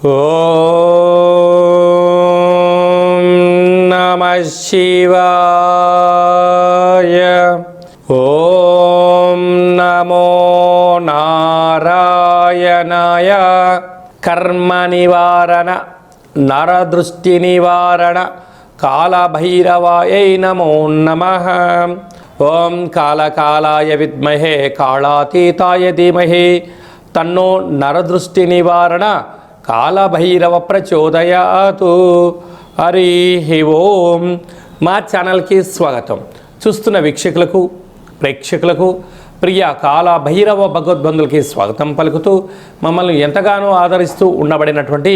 ఓం నమః శివాయ. ఓం నమో నారాయణాయ. కర్మ నివారణ నరదృష్టి నివారణ కాళభైరవాయై నమో నమః. ఓం కాళకాళాయ విద్మహే కాళాతీతాయ ధీమహి తన్నో నరదృష్టి నివారణ కాళభైరవ ప్రచోదయాతు. హరి ఓం. మా ఛానల్కి స్వాగతం. చూస్తున్న వీక్షకులకు ప్రేక్షకులకు ప్రియ కాళభైరవ భగవద్బంధులకి స్వాగతం పలుకుతూ మమ్మల్ని ఎంతగానో ఆదరిస్తూ ఉండబడినటువంటి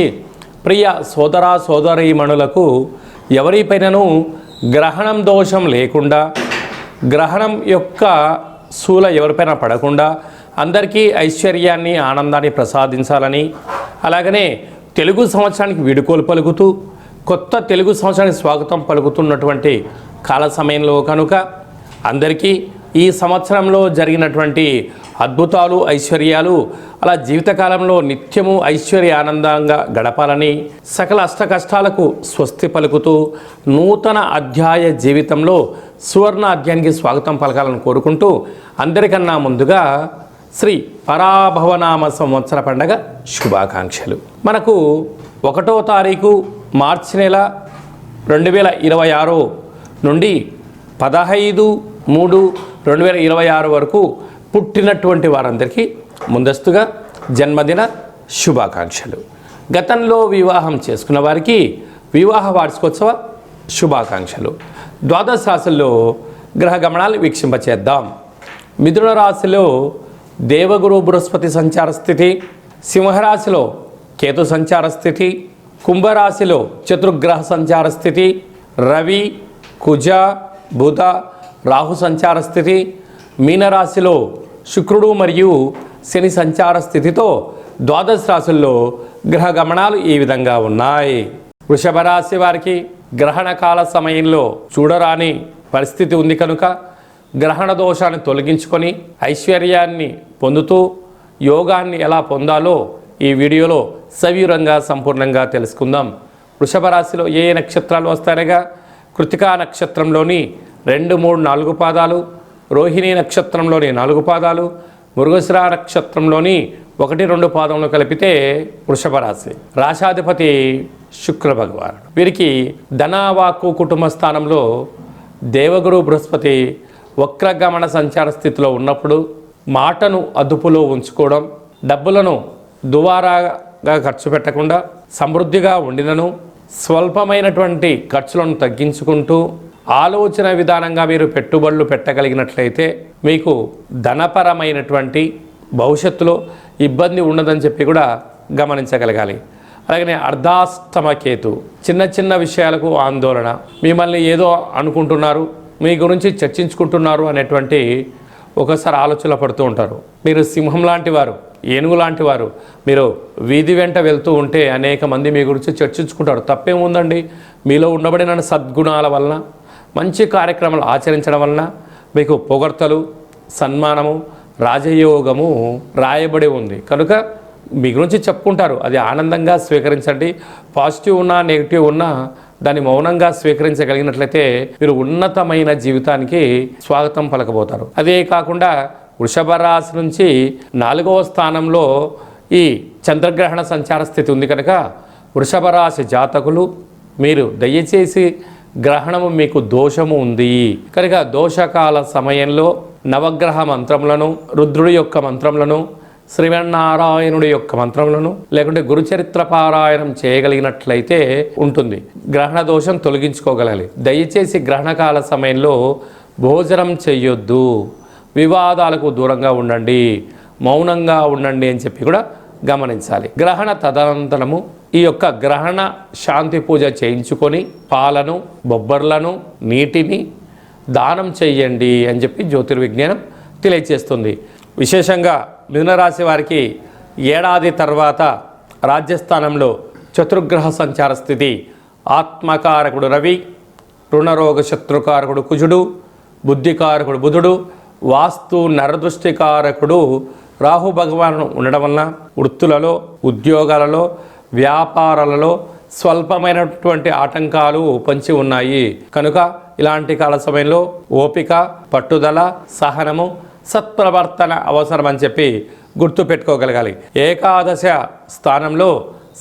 ప్రియ సోదర సోదరీమణులకు ఎవరిపైనను గ్రహణం దోషం లేకుండా, గ్రహణం యొక్క శూల ఎవరిపైన పడకుండా అందరికీ ఐశ్వర్యాన్ని ఆనందాన్ని ప్రసాదించాలని, అలాగనే తెలుగు సంవత్సరానికి వీడుకోలు పలుకుతూ కొత్త తెలుగు సంవత్సరానికి స్వాగతం పలుకుతున్నటువంటి కాల సమయంలో కనుక అందరికీ ఈ సంవత్సరంలో జరిగినటువంటి అద్భుతాలు ఐశ్వర్యాలు అలా జీవితకాలంలో నిత్యము ఐశ్వర్య ఆనందంగా గడపాలని, సకల అష్ట కష్టాలకు స్వస్తి పలుకుతూ నూతన అధ్యాయ జీవితంలో సువర్ణ అధ్యాయానికి స్వాగతం పలకాలని కోరుకుంటూ అందరికన్నా ముందుగా శ్రీ పరాభవనామ సంవత్సర పండగ శుభాకాంక్షలు. మనకు 1వ తారీఖు మార్చి నెల 2026 నుండి 15/3/2026 వరకు పుట్టినటువంటి వారందరికీ ముందస్తుగా జన్మదిన శుభాకాంక్షలు. గతంలో వివాహం చేసుకున్న వారికి వివాహ వార్షికోత్సవ శుభాకాంక్షలు. ద్వాదశ రాశుల్లో గ్రహ గమనాలు వీక్షింపచేద్దాం. మిథున రాశిలో దేవగురు బృహస్పతి సంచార స్థితి, సింహరాశిలో కేతు సంచార స్థితి, కుంభరాశిలో చతుర్గ్రహ సంచార స్థితి, రవి కుజ బుధ రాహు సంచార స్థితి, మీనరాశిలో శుక్రుడు మరియు శని సంచార స్థితితో ద్వాదశ రాశుల్లో గ్రహ గమనాలు ఈ విధంగా ఉన్నాయి. వృషభ రాశి వారికి గ్రహణ కాల సమయంలో చూడరాని పరిస్థితి ఉంది కనుక గ్రహణ దోషాన్ని తొలగించుకొని ఐశ్వర్యాన్ని పొందుతూ యోగాన్ని ఎలా పొందాలో ఈ వీడియోలో సవివరంగా సంపూర్ణంగా తెలుసుకుందాం. వృషభ రాశిలో ఏ నక్షత్రాలు వస్తాయనగా కృతికా నక్షత్రంలోని 2, 3, 4 పాదాలు, రోహిణీ నక్షత్రంలోని 4 పాదాలు, మృగశిర నక్షత్రంలోని 1, 2 పాదంలో కలిపితే వృషభ రాశి. రాశాధిపతి శుక్ర భగవానుడు. వీరికి ధనవాక్కు కుటుంబ స్థానంలో దేవగురు బృహస్పతి వక్రగమన సంచార స్థితిలో ఉన్నప్పుడు మాటను అదుపులో ఉంచుకోవడం, డబ్బులను దువారాగా ఖర్చు పెట్టకుండా సమృద్ధిగా ఉండినను స్వల్పమైనటువంటి ఖర్చులను తగ్గించుకుంటూ ఆలోచన విధానంగా మీరు పెట్టుబడులు పెట్టగలిగినట్లయితే మీకు ధనపరమైనటువంటి భవిష్యత్తులో ఇబ్బంది ఉండదని చెప్పి కూడా గమనించగలగాలి. అలాగనే అర్ధాష్టమ కేతు చిన్న చిన్న విషయాలకు ఆందోళన, మిమ్మల్ని ఏదో అనుకుంటున్నారు, మీ గురించి చర్చించుకుంటున్నారు అనేటువంటి ఒకసారి ఆలోచనలు పడుతూ ఉంటారు. మీరు సింహం లాంటి వారు, ఏనుగు లాంటి వారు. మీరు వీధి వెంట వెళ్తూ ఉంటే అనేక మంది మీ గురించి చర్చించుకుంటారు. తప్పేముందండి? మీలో ఉండబడిన సద్గుణాల వలన, మంచి కార్యక్రమాలు ఆచరించడం వలన మీకు పొగడ్తలు, సన్మానము, రాజయోగము రాయబడి ఉంది కనుక మీ గురించి చెప్పుకుంటారు. అది ఆనందంగా స్వీకరించండి. పాజిటివ్ ఉన్నా నెగిటివ్ ఉన్నా దాన్ని మౌనంగా స్వీకరించగలిగినట్లయితే మీరు ఉన్నతమైన జీవితానికి స్వాగతం పలకబోతారు. అదే కాకుండా వృషభ రాశి నుంచి 4వ స్థానంలో ఈ చంద్రగ్రహణ సంచార స్థితి ఉంది కనుక వృషభ రాశి జాతకులు మీరు దయచేసి గ్రహణము మీకు దోషము ఉంది కనుక దోషకాల సమయంలో నవగ్రహ మంత్రములను, రుద్రుడి యొక్క మంత్రములను, శ్రీమన్నారాయణుడి యొక్క మంత్రములను లేకుంటే గురుచరిత్ర పారాయణం చేయగలిగినట్లయితే ఉంటుంది. గ్రహణ దోషం తొలగించుకోగలగాలి. దయచేసి గ్రహణకాల సమయంలో భోజనం చెయ్యొద్దు, వివాదాలకు దూరంగా ఉండండి, మౌనంగా ఉండండి అని చెప్పి కూడా గమనించాలి. గ్రహణ తదనంతరము ఈ యొక్క గ్రహణ శాంతి పూజ చేయించుకొని పాలను, బొబ్బర్లను, నీటిని దానం చెయ్యండి అని చెప్పి జ్యోతిర్విజ్ఞానం తెలియజేస్తుంది. విశేషంగా మిథున రాశి వారికి ఏడాది తర్వాత రాజ్యస్థానంలో చతుర్గ్రహ సంచార స్థితి, ఆత్మకారకుడు రవి, రుణరోగ శత్రుకారకుడు కుజుడు, బుద్ధికారకుడు బుధుడు, వాస్తు నరదృష్టికారకుడు రాహు భగవాను ఉండడం వలన వృత్తులలో, ఉద్యోగాలలో వ్యాపారాలలో స్వల్పమైనటువంటి ఆటంకాలు పొంచి ఉన్నాయి కనుక ఇలాంటి కాల సమయంలో ఓపిక, పట్టుదల, సహనము, సత్ప్రవర్తన అవసరమని చెప్పి గుర్తు పెట్టుకోగలగాలి. ఏకాదశ స్థానంలో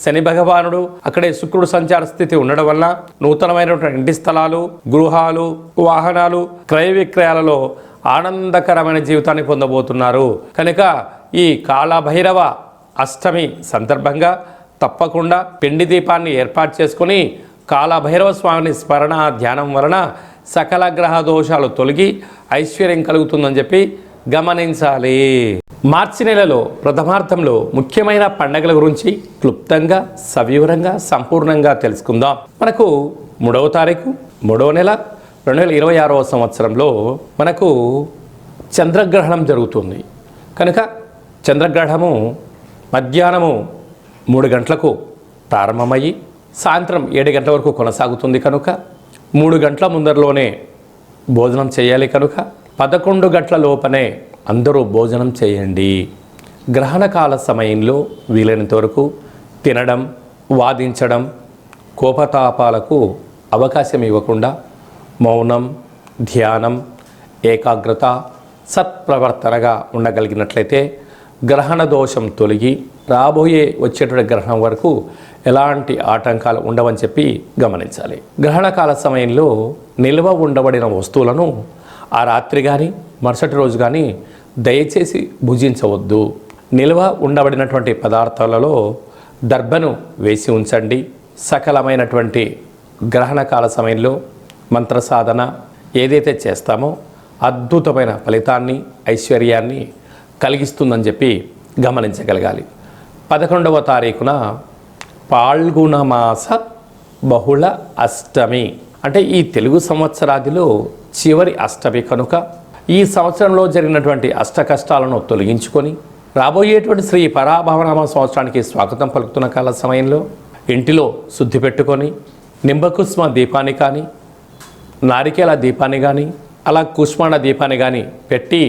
శని భగవానుడు, అక్కడే శుక్రుడు సంచార స్థితి ఉండడం వల్ల నూతనమైనటువంటి ఇంటి స్థలాలు, గృహాలు, వాహనాలు, క్రయ విక్రయాలలో ఆనందకరమైన జీవితాన్ని పొందబోతున్నారు. కనుక ఈ కాళభైరవ అష్టమి సందర్భంగా తప్పకుండా పిండి దీపాన్ని ఏర్పాటు చేసుకుని కాళభైరవ స్వామిని స్మరణ ధ్యానం వలన సకల గ్రహ దోషాలు తొలగి ఐశ్వర్యం కలుగుతుందని చెప్పి గమనించాలి. మార్చి నెలలో ప్రథమార్థంలో ముఖ్యమైన పండగల గురించి క్లుప్తంగా, సవివరంగా, సంపూర్ణంగా తెలుసుకుందాం. మనకు 3వ తారీఖు 3వ నెల 2026వ సంవత్సరంలో మనకు చంద్రగ్రహణం జరుగుతుంది. కనుక చంద్రగ్రహణము మధ్యాహ్నము 3 గంటలకు ప్రారంభమయ్యి సాయంత్రం 7 గంటల వరకు కొనసాగుతుంది. కనుక 3 గంటల ముందరలోనే భోజనం చేయాలి. కనుక 11 గంటల లోపనే అందరూ భోజనం చేయండి. గ్రహణకాల సమయంలో వీలైనంత వరకు తినడం, వాదించడం, కోపతాపాలకు అవకాశం ఇవ్వకుండా మౌనం, ధ్యానం, ఏకాగ్రత, సత్ప్రవర్తనగా ఉండగలిగినట్లయితే గ్రహణ దోషం తొలగి రాబోయే వచ్చేటువంటి గ్రహణం వరకు ఎలాంటి ఆటంకాలు ఉండవని చెప్పి గమనించాలి. గ్రహణకాల సమయంలో నిల్వ ఉండబడిన వస్తువులను ఆ రాత్రి కానీ మరుసటి రోజు కానీ దయచేసి భుజించవద్దు. నిల్వ ఉండబడినటువంటి పదార్థాలలో దర్భను వేసి ఉంచండి. సకలమైనటువంటి గ్రహణకాల సమయంలో మంత్ర సాధన ఏదైతే చేస్తామో అద్భుతమైన ఫలితాన్ని, ఐశ్వర్యాన్ని కలిగిస్తుందని చెప్పి గమనించగలగాలి. 11వ తారీఖున పాల్గొన మాస బహుళ అష్టమి, అంటే ఈ తెలుగు సంవత్సరాదిలో చివరి అష్టమి కనుక ఈ సంవత్సరంలో జరిగినటువంటి అష్ట కష్టాలను తొలగించుకొని రాబోయేటువంటి శ్రీ పరాభవనామ సంవత్సరానికి స్వాగతం పలుకుతున్న కాల సమయంలో ఇంటిలో శుద్ధి పెట్టుకొని నింబకుస్మ దీపాన్ని కానీ, నారికేల దీపాన్ని కానీ, అలా కుష్మాండ దీపాన్ని కానీ పెట్టి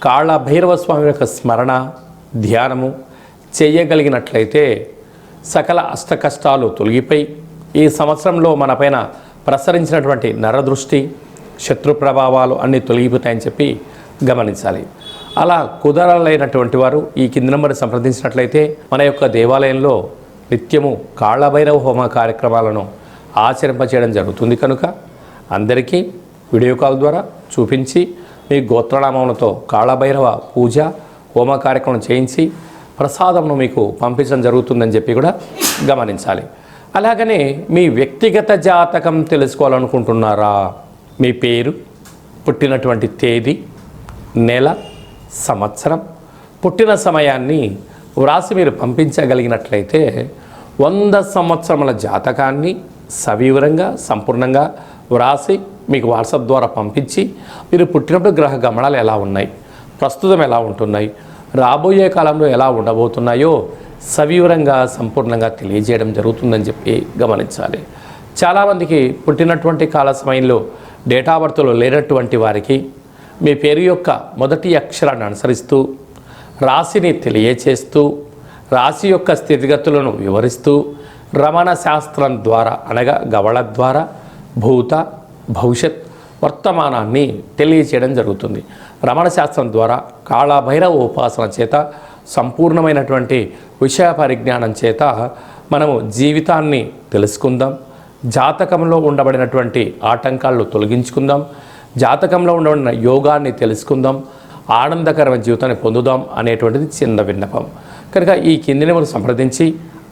కాళభైరవ స్వామి యొక్క స్మరణ ధ్యానము చేయగలిగినట్లయితే సకల అష్ట కష్టాలు తొలగిపోయి ఈ సంవత్సరంలో మనపైన ప్రసరించినటువంటి నరదృష్టి, శత్రు ప్రభావాలు అన్నీ తొలగిపోతాయని చెప్పి గమనించాలి. అలా కుదరలేనటువంటి వారు ఈ కింది నెంబర్ సంప్రదించినట్లయితే మన యొక్క దేవాలయంలో నిత్యము కాళభైరవ హోమ కార్యక్రమాలను ఆచరింపచేయడం జరుగుతుంది. కనుక అందరికీ వీడియో కాల్ ద్వారా చూపించి మీ గోత్రనామములతో కాళభైరవ పూజ హోమ కార్యక్రమం చేయించి ప్రసాదంను మీకు పంపించడం జరుగుతుందని చెప్పి కూడా గమనించాలి. అలాగనే మీ వ్యక్తిగత జాతకం తెలుసుకోవాలనుకుంటున్నారా? మీ పేరు, పుట్టినటువంటి తేదీ, నెల, సంవత్సరం, పుట్టిన సమయాన్ని వ్రాసి మీరు పంపించగలిగినట్లయితే 100 సంవత్సరముల జాతకాన్ని సవివరంగా, సంపూర్ణంగా వ్రాసి మీకు వాట్సాప్ ద్వారా పంపించి మీరు పుట్టినప్పుడు గ్రహ గమనాలు ఎలా ఉన్నాయి, ప్రస్తుతం ఎలా ఉంటున్నాయి, రాబోయే కాలంలో ఎలా ఉండబోతున్నాయో సవివరంగా, సంపూర్ణంగా తెలియజేయడం జరుగుతుందని చెప్పి గమనించాలి. చాలామందికి పుట్టినటువంటి కాల సమయంలో డేట్ ఆఫ్ బర్త్లో లేనటువంటి వారికి మీ పేరు యొక్క మొదటి అక్షరాన్ని అనుసరిస్తూ రాశిని తెలియచేస్తూ రాశి యొక్క స్థితిగతులను వివరిస్తూ రమణ శాస్త్రం ద్వారా అనగా గవళ ద్వారా భూత, భవిష్యత్, వర్తమానాన్ని తెలియచేయడం జరుగుతుంది. రమణ శాస్త్రం ద్వారా కాళభైరవ ఉపాసన చేత, సంపూర్ణమైనటువంటి విషయ పరిజ్ఞానం చేత మనము జీవితాన్ని తెలుసుకుందాం. జాతకంలో ఉండబడినటువంటి ఆటంకాలను తొలగించుకుందాం. జాతకంలో ఉండబడిన యోగాన్ని తెలుసుకుందాం. ఆనందకరమైన జీవితాన్ని పొందుదాం అనేటువంటిది చిన్న విన్నపం. కనుక ఈ కిందిని మనం సంప్రదించి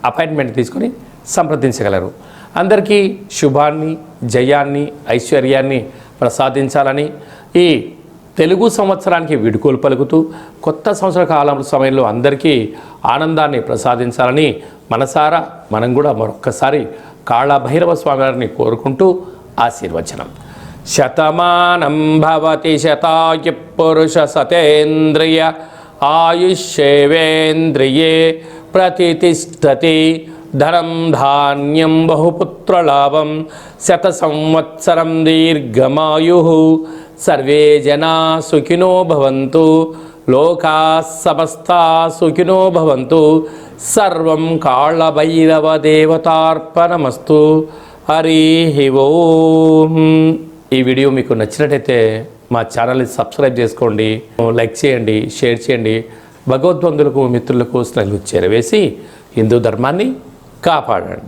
అపాయింట్మెంట్ తీసుకొని సంప్రదించగలరు. అందరికీ శుభాన్ని, జయాన్ని, ఐశ్వర్యాన్ని ప్రసాదించాలని ఈ తెలుగు సంవత్సరానికి వీడుకోలు పలుకుతూ కొత్త సంవత్సర కాలం సమయంలో అందరికీ ఆనందాన్ని ప్రసాదించాలని మనసారా మనం కూడా మరొక్కసారి కాళభైరవ స్వామి వారిని కోరుకుంటూ ఆశీర్వచనం. శతమానం భవతి శతాయు పురుష సతేంద్రియ ఆయుష్యేవేంద్రియే ప్రతిష్టతి ధనం ధాన్యం బహుపుత్రలాభం శత సంవత్సరం దీర్ఘమాయు సర్వే జనా సుఖినో భవంతు. లోకా సమస్తా సుఖినో భవంతు. సర్వం కాళభైరవ దేవతార్పణమస్తు. హరి ఓం. ఈ వీడియో మీకు నచ్చినట్టయితే మా ఛానల్ని సబ్స్క్రైబ్ చేసుకోండి, లైక్ చేయండి, షేర్ చేయండి. భగవద్బంధులకు మిత్రులకు స్నేహితులకు చేరవేసి హిందూ ధర్మాన్ని కాపాడండి.